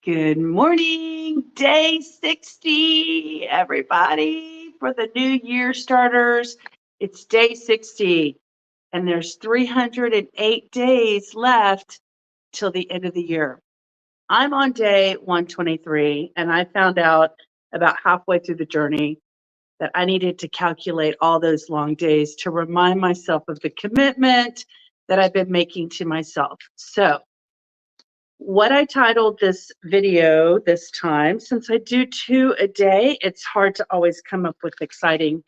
Good morning, day 60, everybody. For the new year starters, it's day 60, and there's 308 days left till the end of the year. I'm on day 123, and I found out about halfway through the journey that I needed to calculate all those long days to remind myself of the commitment that I've been making to myself. So, what I titled this video this time, since I do 2 a day, it's hard to always come up with exciting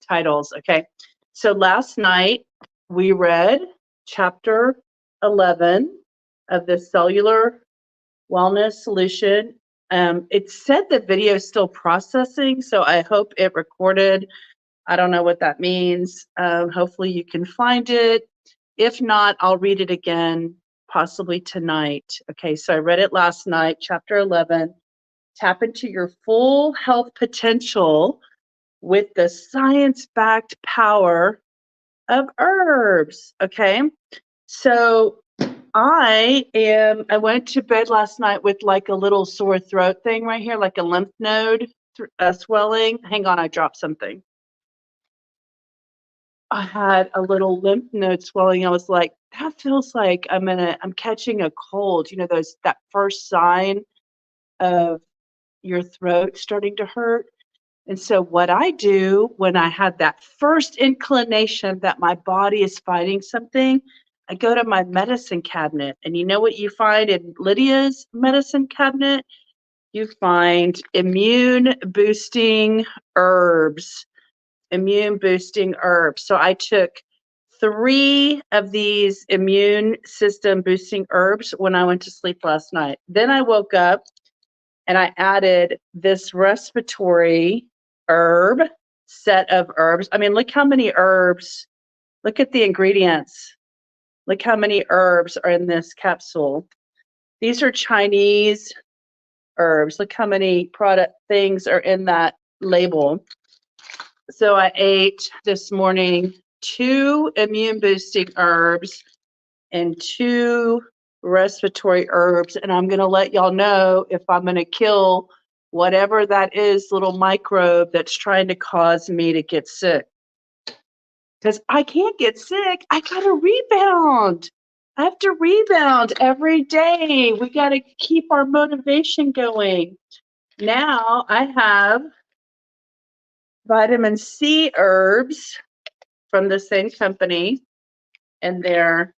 titles. Okay. So last night we read chapter 11 of the Cellular Wellness Solution. It said the video is still processing, so I hope it recorded. I don't know what that means. Hopefully you can find it. If not, I'll read it again, possibly tonight. Okay, so I read it last night, chapter 11. Tap into your full health potential with the science-backed power of herbs. Okay, so I went to bed last night with like a little sore throat thing right here, like a lymph node swelling. Hang on, I dropped something. I had a little lymph node swelling. I was like, that feels like I'm catching a cold. You know, that first sign of your throat starting to hurt. And so what I do when I had that first inclination that my body is fighting something, I go to my medicine cabinet. And you know what you find in Lydia's medicine cabinet? You find immune boosting herbs. So I took 3 of these immune system boosting herbs when I went to sleep last night. Then I woke up and I added this respiratory herb set of herbs. I mean, look how many herbs. Look at the ingredients. Look how many herbs are in this capsule. These are Chinese herbs. Look how many product things are in that label. So I ate this morning 2 immune boosting herbs and 2 respiratory herbs. And I'm going to let y'all know if I'm going to kill whatever that is, little microbe that's trying to cause me to get sick. Because I can't get sick. I got to rebound. I have to rebound every day. We got to keep our motivation going. Now I have vitamin C herbs from the same company, and they're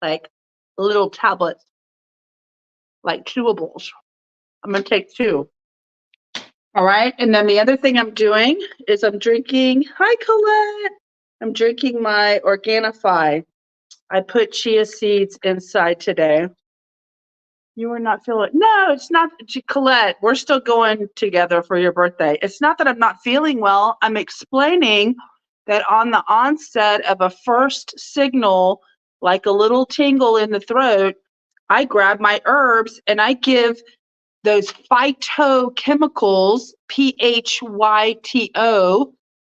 like little tablets, like chewables. I'm going to take 2. All right. And then the other thing I'm doing is I'm drinking, hi, Colette. I'm drinking my Organifi. I put chia seeds inside today. You were not feeling, no, it's not, Colette, we're still going together for your birthday. It's not that I'm not feeling well. I'm explaining that on the onset of a first signal, like a little tingle in the throat, I grab my herbs and I give those phytochemicals, PHYTO,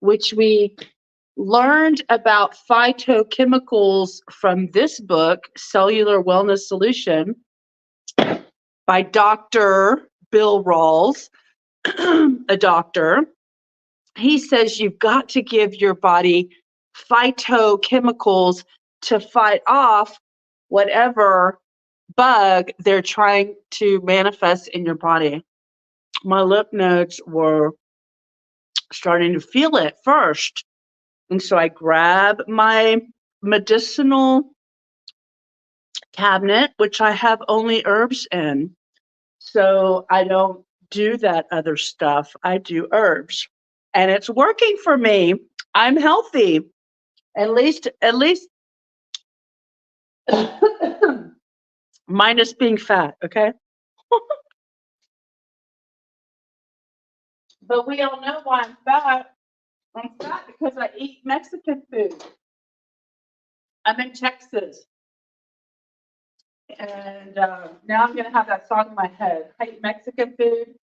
which we learned about phytochemicals from this book, Cellular Wellness Solution, by Dr. Bill Rawls, a doctor. He says you've got to give your body phytochemicals to fight off whatever bug they're trying to manifest in your body. My lymph nodes were starting to feel it first. And so I grab my medicinal cabinet, which I have only herbs in. So I don't do that other stuff. I do herbs. And it's working for me. I'm healthy. At least minus being fat, okay? But we all know why I'm fat. I'm fat because I eat Mexican food. I'm in Texas. And now I'm going to have that song in my head. I eat Mexican food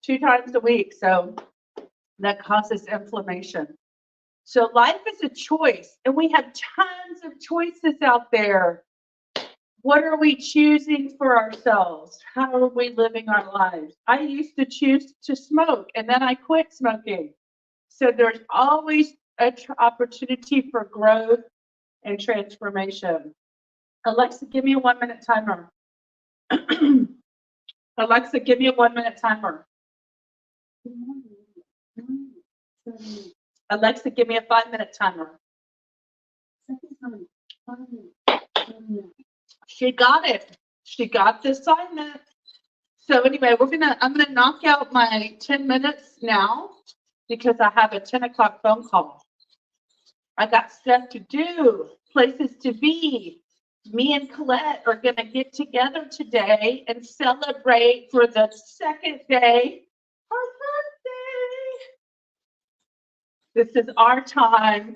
2 times a week. So that causes inflammation. So life is a choice. And we have tons of choices out there. What are we choosing for ourselves? How are we living our lives? I used to choose to smoke and then I quit smoking. So there's always an opportunity for growth and transformation. Alexa, give me a 1-minute timer. Alexa, give me a 1-minute timer. Alexa, give me a 5-minute timer. She got it. She got the assignment. So anyway, I'm gonna knock out my 10 minutes now because I have a 10 o'clock phone call. I got stuff to do, places to be. Me and Colette are gonna get together today and celebrate for the second day our birthday. This is our time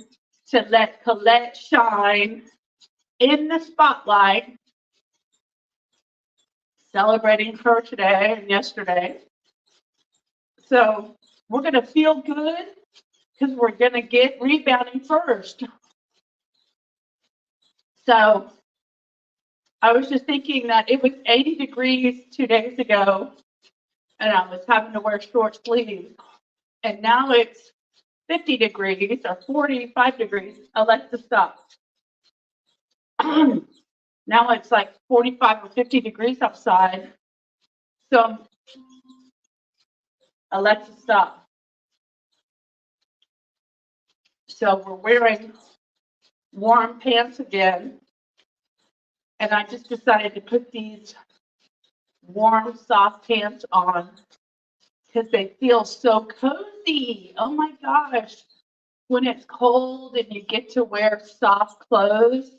to let Colette shine in the spotlight, celebrating her today and yesterday. So we're going to feel good because we're going to get rebounding first. So I was just thinking that it was 80 degrees 2 days ago and I was having to wear short sleeves. And now it's 50 degrees or 45 degrees. Alexa, stop. Now it's like 45 or 50 degrees outside. So Alexa, stop. So we're wearing warm pants again. And I just decided to put these warm, soft pants on because they feel so cozy. Oh my gosh. When it's cold and you get to wear soft clothes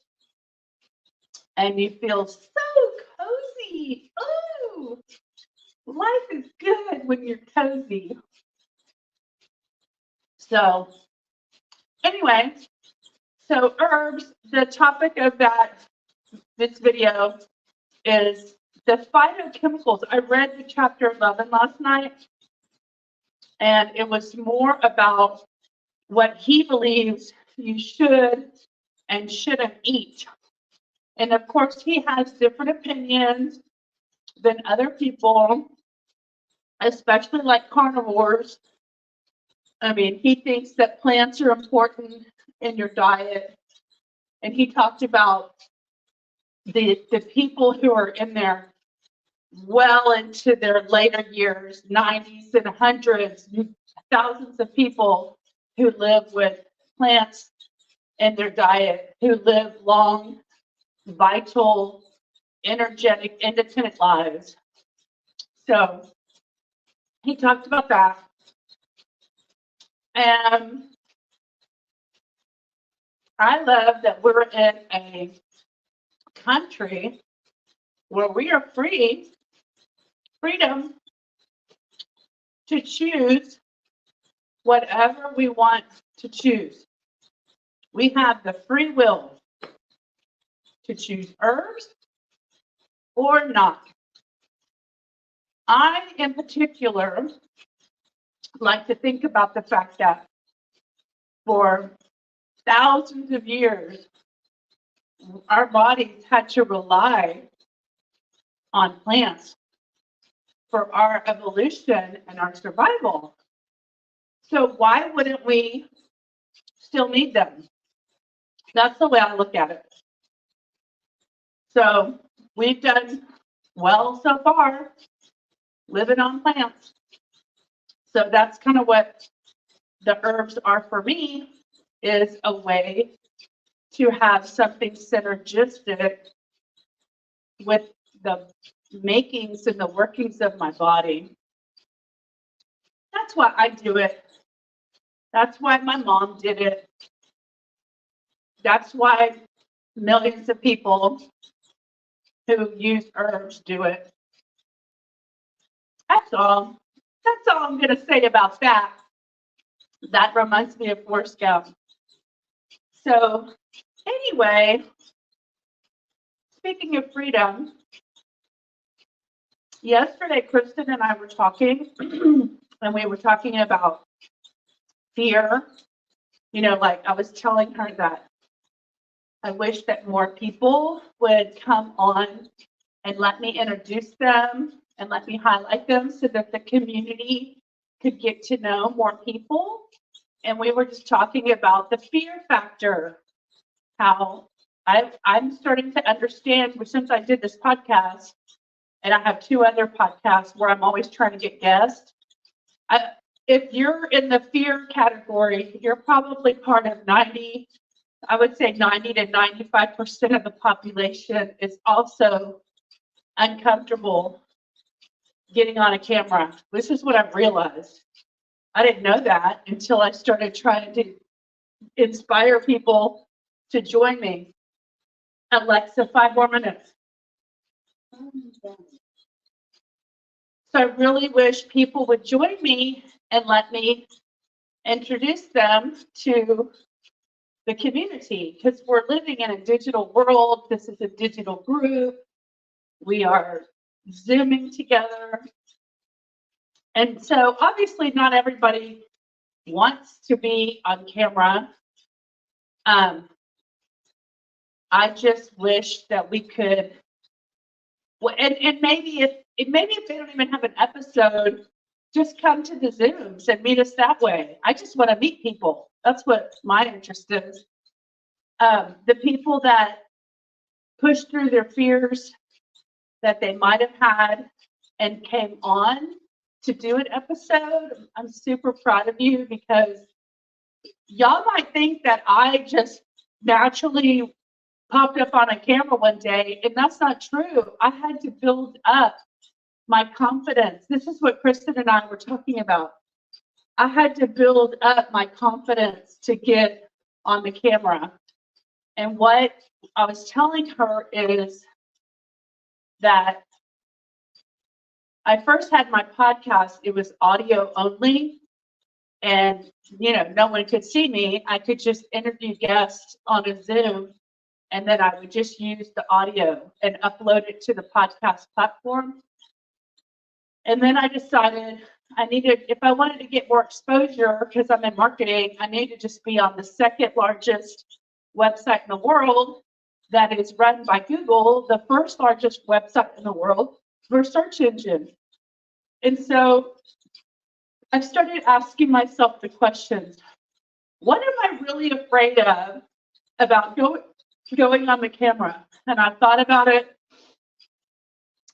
and you feel so cozy. Ooh, life is good when you're cozy. So anyway, so herbs, the topic of this video is the phytochemicals. I read the chapter 11 last night, and it was more about what he believes you should and shouldn't eat. And of course, he has different opinions than other people, especially like carnivores. I mean, he thinks that plants are important in your diet. And he talked about the people who are in their well into their later years, 90s and 100s, thousands of people who live with plants in their diet, who live long, vital, energetic, independent lives. So he talked about that. And I love that we're in a country where we are freedom to choose whatever we want to choose. We have the free will to choose herbs or not. I, in particular, like to think about the fact that for thousands of years, our bodies had to rely on plants for our evolution and our survival. So why wouldn't we still need them? That's the way I look at it. So we've done well so far, living on plants. So that's kind of what the herbs are for me, is a way to have something synergistic with the makings and the workings of my body. That's why I do it. That's why my mom did it. That's why millions of people who use herbs do it. That's all. That's all I'm going to say about that. That reminds me of Forrest Gump. So anyway, speaking of freedom, yesterday Kristen and I were talking, and we were talking about fear. You know, like I was telling her that I wish that more people would come on and let me introduce them and let me highlight them so that the community could get to know more people. And we were just talking about the fear factor, how I'm starting to understand since I did this podcast, and I have 2 other podcasts where I'm always trying to get guests. If you're in the fear category, you're probably part of 90, I would say 90 to 95% of the population is also uncomfortable getting on a camera. This is what I've realized. I didn't know that until I started trying to inspire people to join me. Alexa, 5 more minutes. So I really wish people would join me and let me introduce them to the community, because we're living in a digital world. This is a digital group. We are Zooming together. And so obviously not everybody wants to be on camera. I just wish that we could, and maybe if they don't even have an episode, just come to the Zooms and meet us that way. I just want to meet people. That's what my interest is. The people that push through their fears that they might have had and came on to do an episode, I'm super proud of you, because y'all might think that I just naturally popped up on a camera one day, and that's not true. I had to build up my confidence. This is what Kristen and I were talking about. I had to build up my confidence to get on the camera. And what I was telling her is that I first had my podcast, it was audio only. And, no one could see me. I could just interview guests on a Zoom, and then I would just use the audio and upload it to the podcast platform. And then I decided if I wanted to get more exposure, because I'm in marketing, I need to just be on the 2nd largest website in the world that is run by Google, the 1st largest website in the world for search engine. And so I started asking myself the questions: what am I really afraid of about going on the camera? And I thought about it,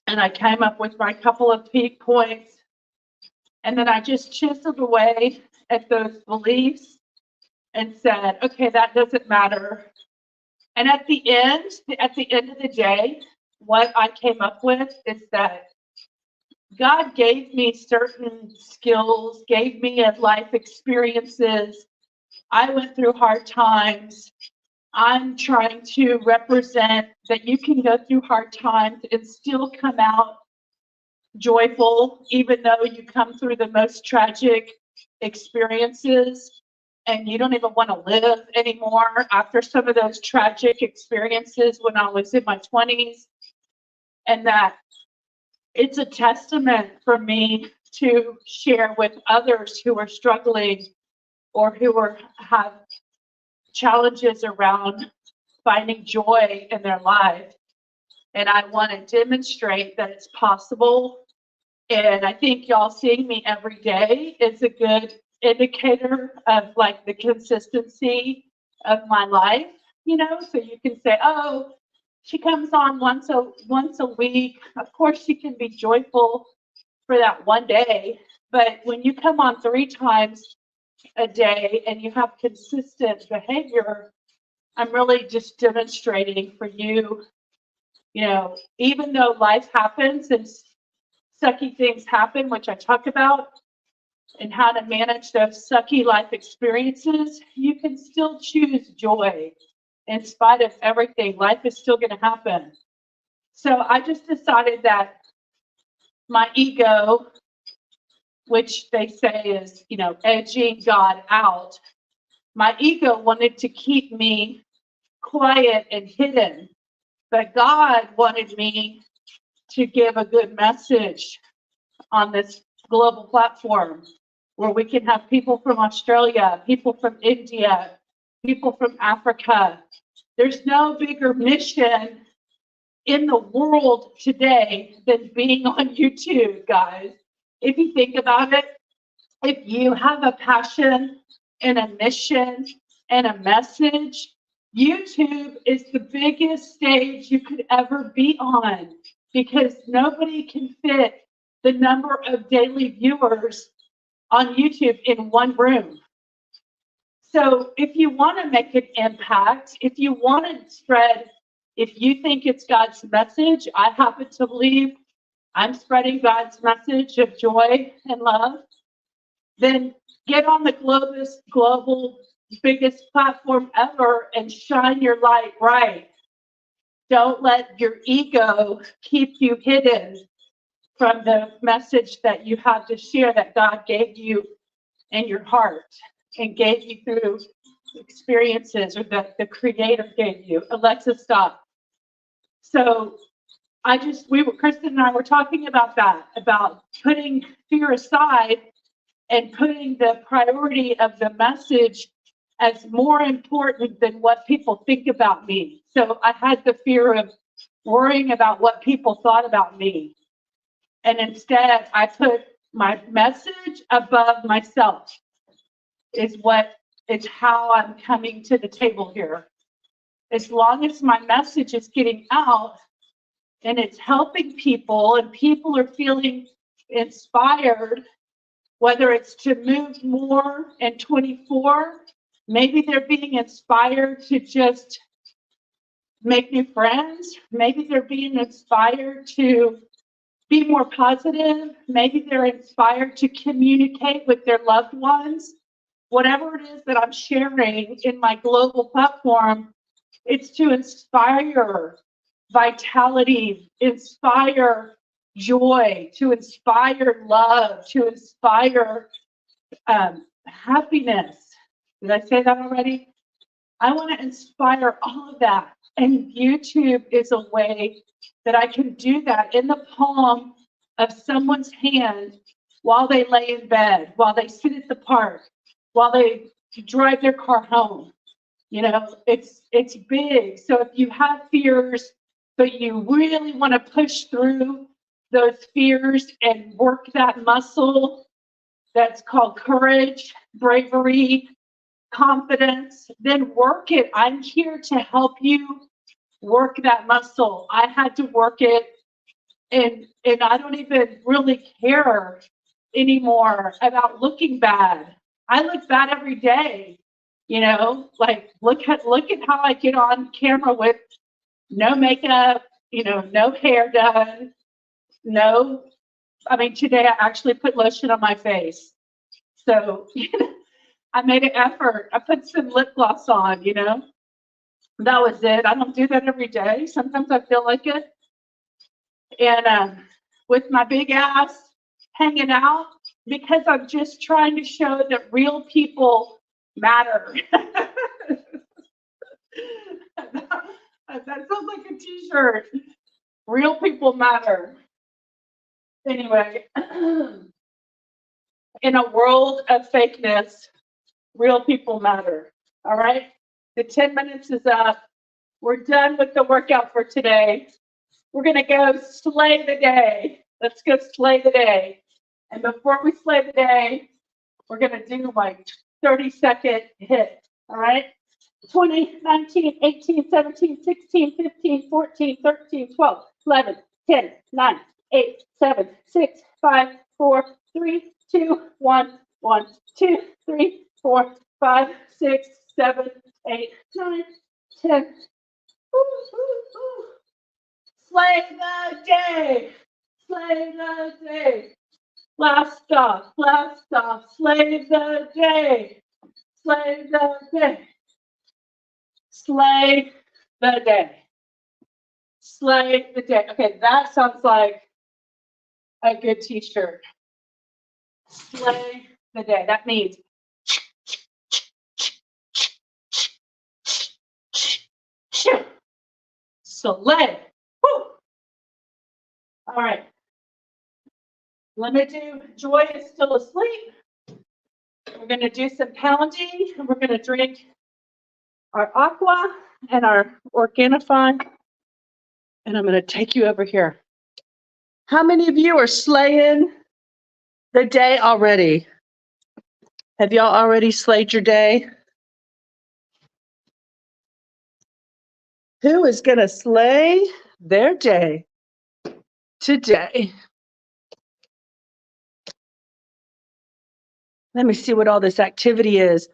and I came up with my couple of peak points. And then I just chiseled away at those beliefs and said, okay, that doesn't matter. And at the end of the day, what I came up with is that God gave me certain skills, gave me life experiences. I went through hard times. I'm trying to represent that you can go through hard times and still come out joyful, even though you come through the most tragic experiences and you don't even want to live anymore after some of those tragic experiences when I was in my 20s. And that it's a testament for me to share with others who are struggling or who have challenges around finding joy in their life. And I want to demonstrate that it's possible. And I think y'all seeing me every day is a good indicator of the consistency of my life, so you can say, oh, she comes on once a week. Of course she can be joyful for that one day, but when you come on 3 times a day and you have consistent behavior, I'm really just demonstrating for you, even though life happens and sucky things happen, which I talk about, and how to manage those sucky life experiences, you can still choose joy in spite of everything. Life is still going to happen. So I just decided that my ego, which they say is, edging God out, my ego wanted to keep me quiet and hidden, but God wanted me to give a good message on this global platform where we can have people from Australia, people from India, people from Africa, There's no bigger mission in the world today than being on YouTube, guys. If you think about it, if you have a passion and a mission and a message, YouTube is the biggest stage you could ever be on because nobody can fit the number of daily viewers on YouTube in one room. So if you want to make an impact, if you want to spread, if you think it's God's message, I happen to believe I'm spreading God's message of joy and love, then get on the global biggest platform ever and shine your light bright. Don't let your ego keep you hidden from the message that you have to share that God gave you in your heart and gave you through experiences or that the Creator gave you. Alexa, stop. So Kristen and I were talking about that, about putting fear aside and putting the priority of the message as more important than what people think about me. So I had the fear of worrying about what people thought about me. And instead, I put my message above myself, it's how I'm coming to the table here. As long as my message is getting out and it's helping people and people are feeling inspired, whether it's to move more in 24, maybe they're being inspired to just make new friends. Maybe they're being inspired to be more positive. Maybe they're inspired to communicate with their loved ones. Whatever it is that I'm sharing in my global platform, it's to inspire vitality, inspire joy, to inspire love, to inspire happiness. Did I say that already? I want to inspire all of that. And YouTube is a way that I can do that in the palm of someone's hand while they lay in bed, while they sit at the park, while they drive their car home. You know, it's big. So if you have fears, but you really want to push through those fears and work that muscle that's called courage, bravery, confidence, then work it. I'm here to help you work that muscle. I had to work it, and I don't even really care anymore about looking bad. I look bad every day. You know, like look at how I get on camera with no makeup, you know, no hair done, today I actually put lotion on my face. So I made an effort. I put some lip gloss on, you know. That was it. I don't do that every day. Sometimes I feel like it. And with my big ass hanging out, because I'm just trying to show that real people matter. That sounds like a t-shirt. Real people matter. Anyway, in a world of fakeness, real people matter. All right? The 10 minutes is up. We're done with the workout for today. We're going to go slay the day. Let's go slay the day. And before we slay the day, we're going to do like 30-second hit. All right? 20, 19, 18, 17, 16, 15, 14, 13, 12, 11, 10, 9, 8, 7, 6, 5, 4, 3, 2, 1, 1, 2, 3, 4, 5, 6, 7, 8, 9, 10. Slay the day. Slay the day. Last stop. Slay the day. Slay the day. Slay the day. Slay the day. Okay, that sounds like a good t-shirt. Slay the day. That means slay. Woo. All right. Let me do Joy is still asleep. We're going to do some pounding and we're going to drink our aqua. and our Organifi, and I'm going to take you over here. How many of you are slaying the day already? Have y'all already slayed your day? Who is going to slay their day today? Let me see what all this activity is.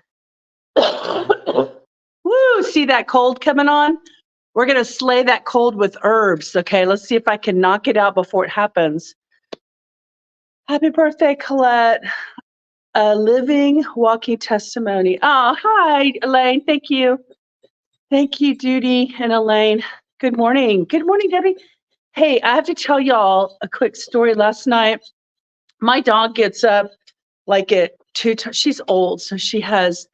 Woo, see that cold coming on? We're going to slay that cold with herbs. Okay, let's see if I can knock it out before it happens. Happy birthday, Colette. A living, walking testimony. Oh, hi, Elaine. Thank you. Thank you, Judy and Elaine. Good morning. Good morning, Debbie. Hey, I have to tell y'all a quick story. Last night, my dog gets up like at 2 times. She's old, so she has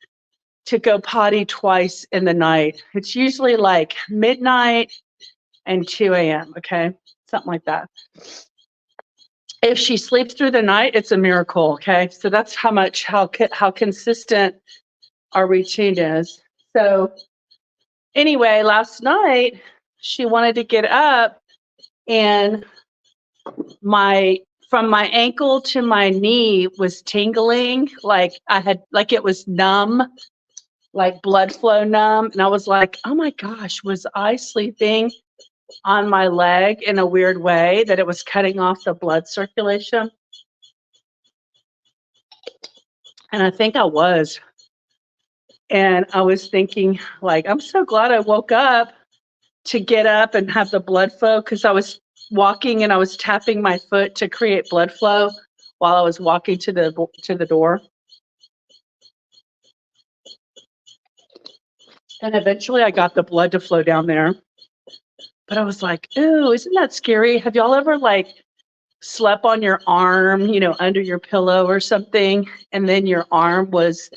to go potty twice in the night. It's usually like midnight and 2 a.m., okay? Something like that. If she sleeps through the night, it's a miracle, okay? So that's how consistent our routine is. So anyway, last night she wanted to get up, and from my ankle to my knee was tingling, like it was numb, like blood flow numb. And I was like, oh my gosh, was I sleeping on my leg in a weird way that it was cutting off the blood circulation? And I think I was. And I was thinking, like, I'm so glad I woke up to get up and have the blood flow, because I was walking and I was tapping my foot to create blood flow while I was walking to the door. And eventually I got the blood to flow down there. But I was like, ooh, isn't that scary? Have y'all ever like slept on your arm, under your pillow or something, and then your arm was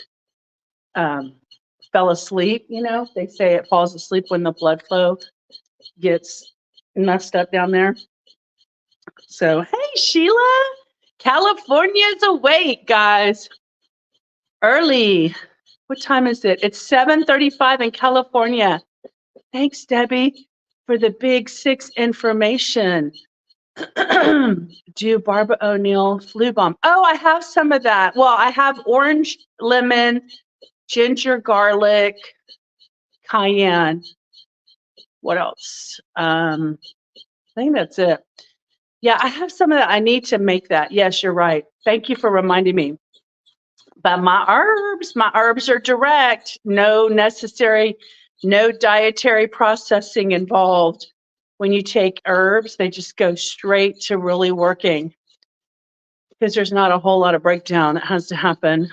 fell asleep? They say it falls asleep when the blood flow gets messed up down there. So, hey, Sheila, California's awake, guys. Early. What time is it? It's 7:35 in California. Thanks, Debbie, for the big 6 information. Do Barbara O'Neill flu bomb. Oh, I have some of that. Well, I have orange, lemon, ginger, garlic, cayenne. What else? I think that's it. Yeah, I have some of that. I need to make that. Yes, you're right. Thank you for reminding me. But my herbs are direct. No dietary processing involved. When you take herbs, they just go straight to really working, because there's not a whole lot of breakdown that has to happen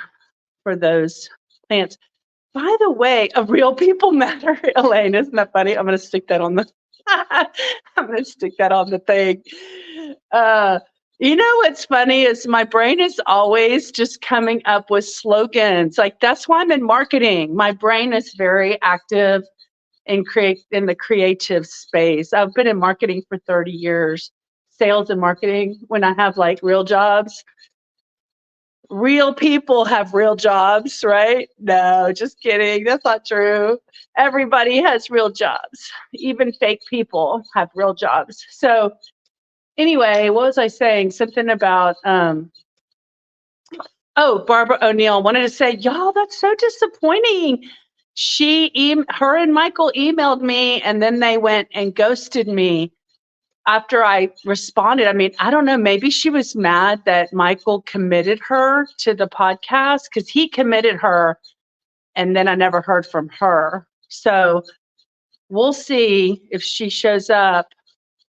for those plants. By the way, real people matter, Elaine. Isn't that funny? I'm going to stick that on the thing. What's funny is my brain is always just coming up with slogans. Like, that's why I'm in marketing. My brain is very active in the creative space. I've been in marketing for 30 years, sales and marketing, when I have like real jobs. Real people have real jobs, right? No, just kidding. That's not true. Everybody has real jobs. Even fake people have real jobs. So anyway, what was I saying? Something about, Barbara O'Neill. Wanted to say, y'all, that's so disappointing. Her and Michael emailed me, and then they went and ghosted me after I responded. I mean, I don't know, maybe she was mad that Michael committed her to the podcast, because he committed her and then I never heard from her. So we'll see if she shows up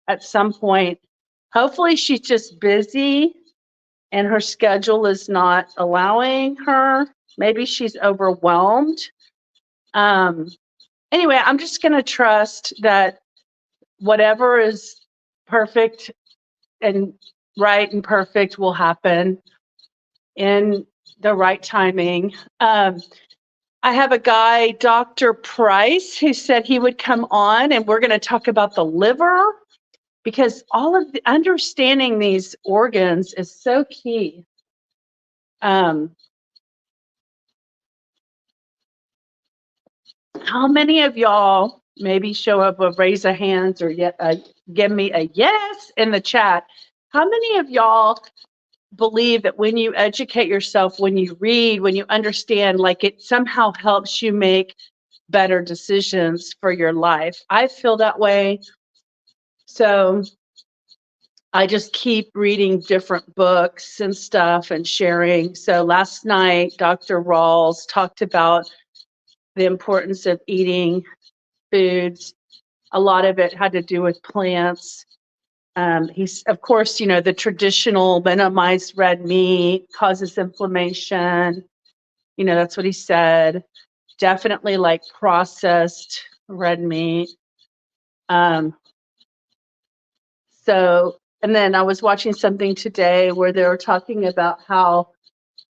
at some point. Hopefully she's just busy and her schedule is not allowing her. Maybe she's overwhelmed. Anyway, I'm just going to trust that whatever is perfect and right and perfect will happen in the right timing. I have a guy, Dr. Price, who said he would come on, and we're going to talk about the liver, because all of the understanding these organs is so key. How many of y'all maybe show up or raise a hand or give me a yes in the chat? How many of y'all believe that when you educate yourself, when you read, when you understand, like it somehow helps you make better decisions for your life? I feel that way. So I just keep reading different books and stuff and sharing. So last night, Dr. Rawls talked about the importance of eating foods. A lot of it had to do with plants. He's, of course, the traditional minimized red meat causes inflammation. That's what he said. Definitely like processed red meat. And then I was watching something today where they were talking about how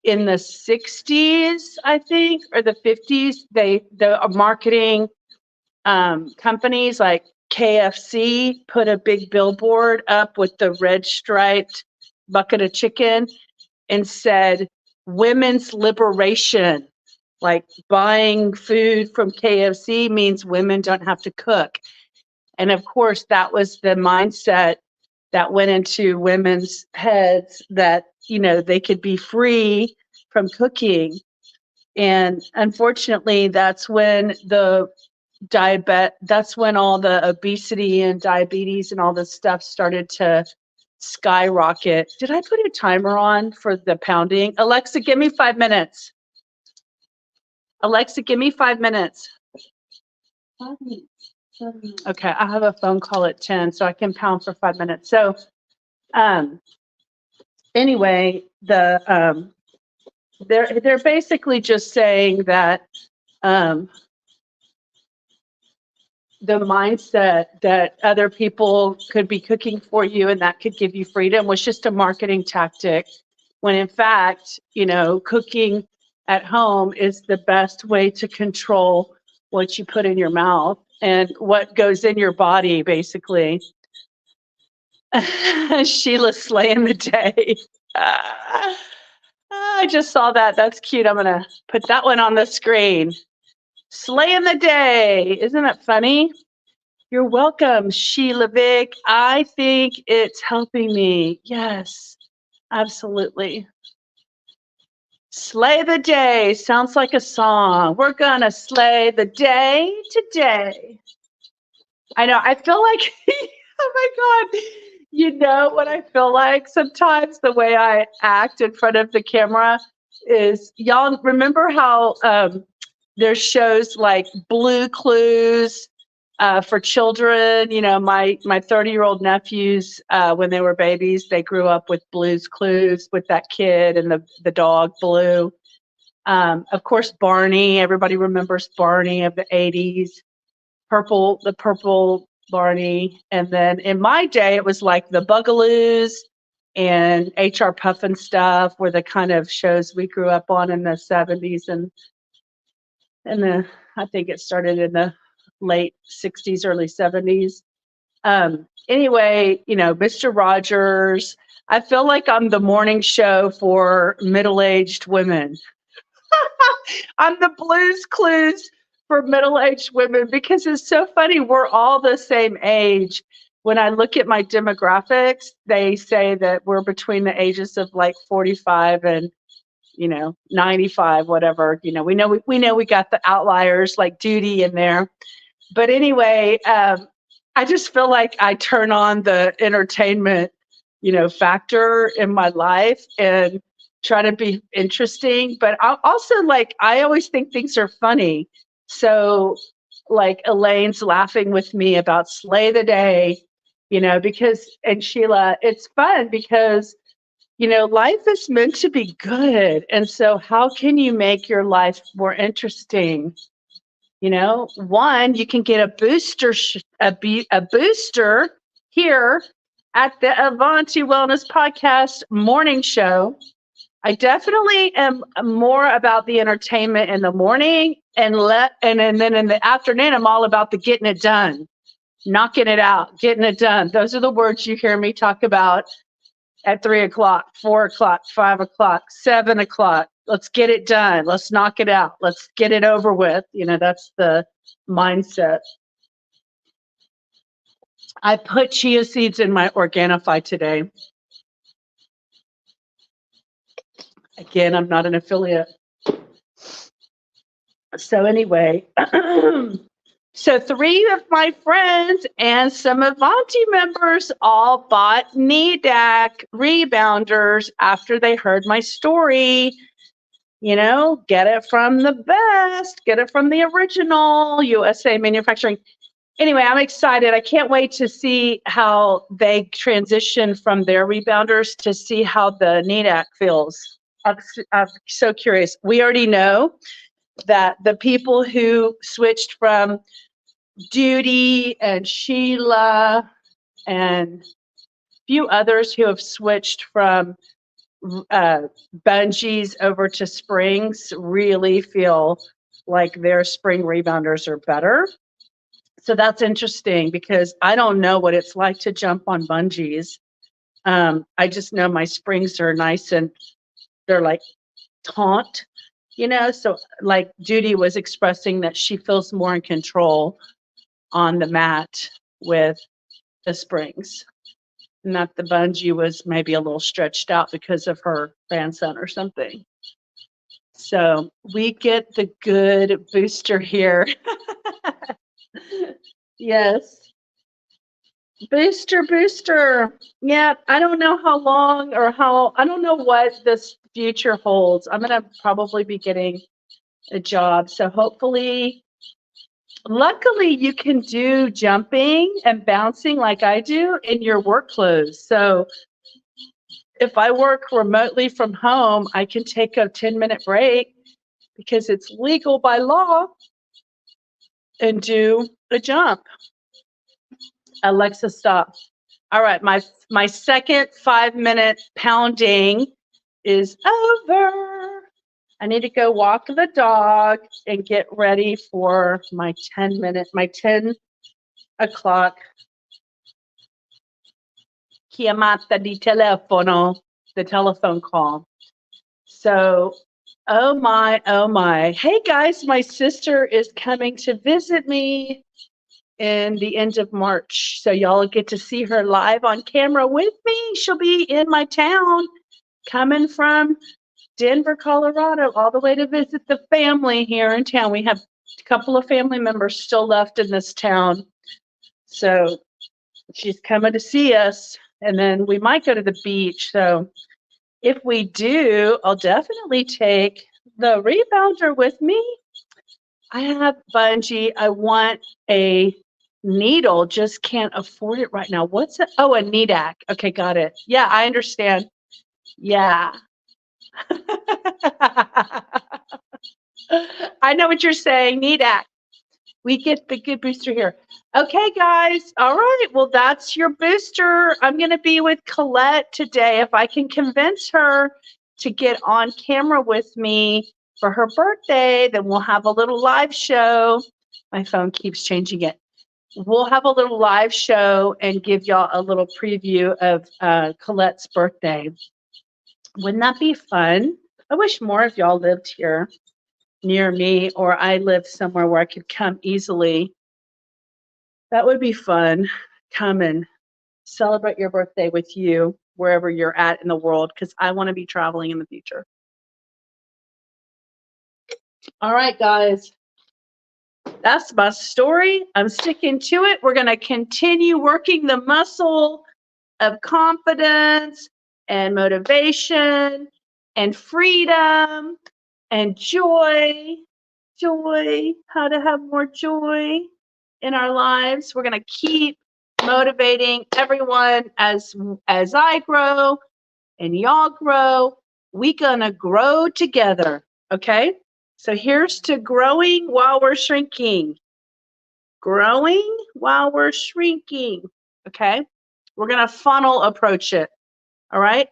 in the 60s, I think, or the 50s, the marketing companies like KFC put a big billboard up with the red striped bucket of chicken and said, women's liberation. Like buying food from KFC means women don't have to cook. And of course, that was the mindset that went into women's heads that, they could be free from cooking. And unfortunately, that's when that's when all the obesity and diabetes and all this stuff started to skyrocket. Did I put a timer on for the pounding? Alexa, give me 5 minutes. Alexa, give me 5 minutes. 5 minutes. 7 minutes. Okay, I have a phone call at 10, so I can pound for 5 minutes. So, anyway, they're basically just saying that the mindset that other people could be cooking for you and that could give you freedom was just a marketing tactic, when in fact, cooking at home is the best way to control what you put in your mouth and what goes in your body, basically. Sheila's slaying the day. I just saw that. That's cute. I'm going to put that one on the screen. Slaying the day. Isn't it funny? You're welcome, Sheila Vic. I think it's helping me. Yes, absolutely. Slay the day. Sounds like a song. We're going to slay the day today. I know. I feel like, oh my God. You know what I feel like sometimes? The way I act in front of the camera is, y'all remember how there's shows like Blue Clues for children? My 30-year-old nephews, when they were babies, they grew up with Blue's Clues with that kid and the dog Blue. Of course, Barney. Everybody remembers Barney of the 80s. The purple Barney. And then in my day, it was like the Bugaloos and HR Puffin stuff were the kind of shows we grew up on in the 70s and I think it started in the late 60s, early 70s. Anyway, Mr. Rogers. I feel like I'm the morning show for middle-aged women. I'm the Blue's Clues for middle-aged women because it's so funny. We're all the same age. When I look at my demographics, they say that we're between the ages of like 45 and 95, whatever. We know we got the outliers like Duty in there. But anyway, I just feel like I turn on the entertainment, factor in my life and try to be interesting. But I also I always think things are funny. So like Elaine's laughing with me about Slay the Day, and Sheila, it's fun because life is meant to be good. And so how can you make your life more interesting? One, you can get a booster here at the Avanti Wellness Podcast morning show. I definitely am more about the entertainment in the morning and then in the afternoon, I'm all about the getting it done, knocking it out, getting it done. Those are the words you hear me talk about at 3 o'clock, 4 o'clock, 5 o'clock, 7 o'clock. let's get it done. Let's knock it out. Let's get it over with. That's the mindset. I put chia seeds in my Organifi today. Again, I'm not an affiliate. So anyway, so 3 of my friends and some Avanti members all bought NEDAC rebounders after they heard my story. Get it from the best, get it from the original USA manufacturing. Anyway, I'm excited. I can't wait to see how they transition from their rebounders to see how the NEDAC feels. I'm so curious. We already know that the people who switched from Duty and Sheila and a few others who have switched from bungees over to springs really feel like their spring rebounders are better. So that's interesting because I don't know what it's like to jump on bungees. I just know my springs are nice and they're like taut, so like Judy was expressing that she feels more in control on the mat with the springs, and that the bungee was maybe a little stretched out because of her grandson or something. So we get the good booster here. Yes. Booster. Yeah, I don't know how long I don't know what this future holds. I'm going to probably be getting a job. So hopefully, luckily you can do jumping and bouncing like I do in your work clothes. So if I work remotely from home, I can take a 10-minute break because it's legal by law and do a jump. Alexa, stop. All right, my second 5-minute pounding is over. I need to go walk the dog and get ready for my 10 o'clock chiamata di telefono, the telephone call. So, oh my. Hey guys, my sister is coming to visit me in the end of March. So y'all get to see her live on camera with me. She'll be in my town, coming from Denver, Colorado, all the way to visit the family here in town. We have a couple of family members still left in this town. So she's coming to see us, and then we might go to the beach. So if we do, I'll definitely take the rebounder with me. I have bungee. I want a needle, just can't afford it right now. What's it? Oh, a NEDAC. Okay, got it. Yeah, I understand. Yeah. I know what you're saying, NEDAC. We get the good booster here. Okay, guys. All right. Well, that's your booster. I'm going to be with Colette today. If I can convince her to get on camera with me for her birthday, then we'll have a little live show. My phone keeps changing it. We'll have a little live show and give y'all a little preview of Colette's birthday. Wouldn't that be fun? I wish more of y'all lived here near me, or I lived somewhere where I could come easily. That would be fun. Come and celebrate your birthday with you wherever you're at in the world, because I want to be traveling in the future. All right, guys. That's my story. I'm sticking to it. We're going to continue working the muscle of confidence and motivation and freedom and joy. How to have more joy in our lives. We're going to keep motivating everyone as I grow and y'all grow. We going to grow together, okay? So here's to growing while we're shrinking. Growing while we're shrinking, okay? We're going to funnel approach it, all right?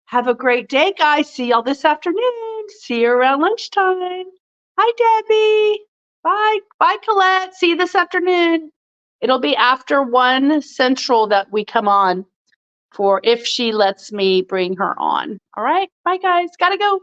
Have a great day, guys. See y'all this afternoon. See you around lunchtime. Hi, Debbie. Bye. Bye, Colette. See you this afternoon. It'll be after 1 Central that we come on for if she lets me bring her on. All right? Bye, guys. Gotta go.